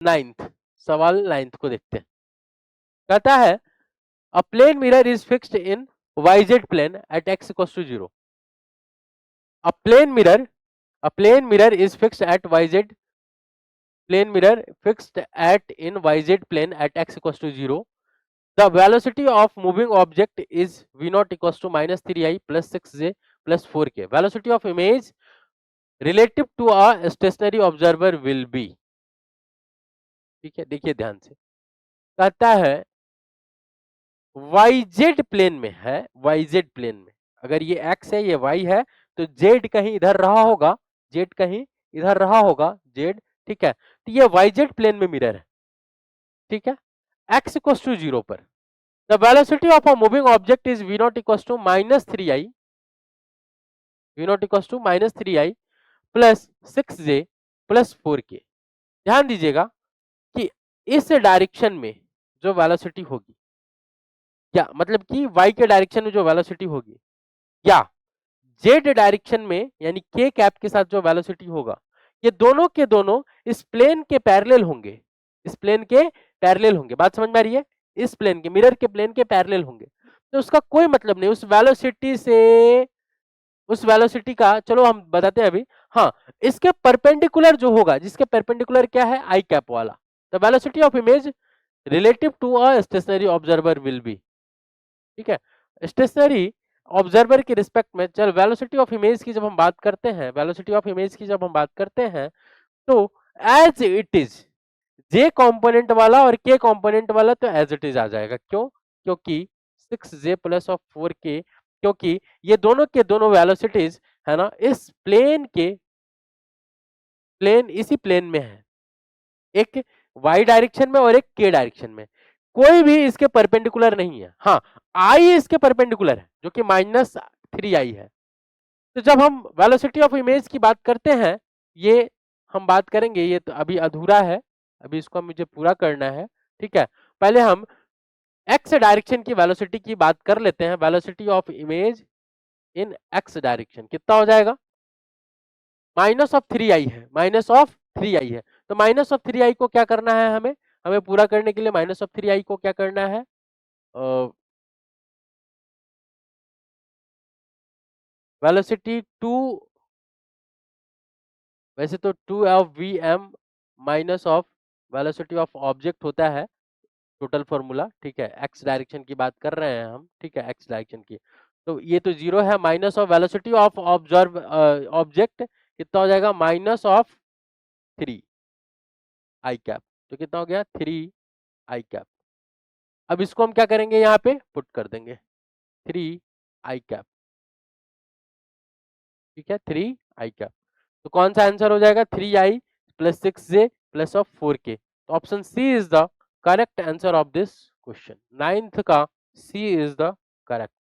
Ninth, सवाल ninth को देखते हैं। कहता है a plane mirror is fixed in yz plane at x equals to 0. A plane mirror is fixed at yz plane mirror fixed at in yz plane at x equals to 0. The velocity of moving object is v naught equals to minus 3i plus 6j plus 4k. Velocity of image relative to a stationary observer will be, ठीक है, देखिए ध्यान से, कहता है yz plane में है, yz plane में अगर ये x है ये y है तो z कहीं इधर रहा होगा, z कहीं इधर रहा होगा, z, ठीक है, तो ये yz प्लेन में मिरर है, ठीक है, x इक्वल्स टू 0 पर the velocity of a moving object is v not equals to minus 3i, v not equals to minus 3i plus 6j plus 4k। ध्यान दीजिएगा कि इस डायरेक्शन में जो वेलोसिटी होगी, क्या मतलब कि y के डायरेक्शन में जो वेलोसिटी होगी, या z डायरेक्शन में यानी k कैप के साथ जो वेलोसिटी होगा, ये दोनों के दोनों इस प्लेन के पैरेलल होंगे, इस प्लेन के पैरेलल होंगे। बात समझ में आ रही है? इस प्लेन के, मिरर के प्लेन के पैरेलल होंगे, तो उसका कोई मतलब नहीं उस वेलोसिटी से, उस वेलोसिटी का, चलो हम बताते हैं अभी, हाँ, इसके परपेंडिकुलर जो होगा, जिसके परपेंडिकुलर क्या है, आई कैप वाला, the velocity of image relative to a stationary observer will be, ठीक है, स्टेशनरी ऑब्जर्वर के रिस्पेक्ट में, चल वेलोसिटी ऑफ इमेज की जब हम बात करते हैं, वेलोसिटी ऑफ इमेज की जब हम बात करते हैं, तो as it is J component वाला और के कंपोनेंट वाला तो एज इट इज आ जाएगा। क्यों? क्योंकि 6j प्लस ऑफ 4k, क्योंकि ये दोनों के दोनों वेलोसिटीज है ना इस प्लेन के, प्लेन इसी प्लेन में है, एक y डायरेक्शन में और एक k डायरेक्शन में, कोई भी इसके परपेंडिकुलर नहीं है। हाँ, i इसके परपेंडिकुलर है जो कि माइनस 3i है। तो जब हम वेलोसिटी ऑफ इमेज की बात करते हैं, ये हम बात करेंगे, ये तो अभी अधूरा है, अभी इसको मुझे पूरा करना है, ठीक है। पहले हम x डायरेक्शन की वेलोसिटी की बात कर लेते हैं। Velocity of image in x direction कितना हो जाएगा, माइनस ऑफ 3i है, माइनस ऑफ 3i है, तो माइनस ऑफ 3i को क्या करना है, हमें हमें पूरा करने के लिए माइनस ऑफ 3i को क्या करना है, वेलोसिटी 2, वैसे तो 2 of V M minus of velocity of object होता है टोटल फॉर्मूला, ठीक है, एक्स डायरेक्शन की बात कर रहे हैं हम, ठीक है, एक्स डायरेक्शन की, तो ये तो जीरो है, minus of velocity of observe object कितना हो जाएगा, माइनस ऑफ 3 आई कैप, तो कितना हो गया 3 आई कैप। अब इसको हम क्या करेंगे, यहाँ पे पुट कर देंगे 3 आई कैप, ठीक है, 3 आई कैप, तो कौन सा आंसर हो जाएगा, 3i plus 6j plus of 4k। तो option C is the correct answer of this question, ninth का सी इज द करेक्ट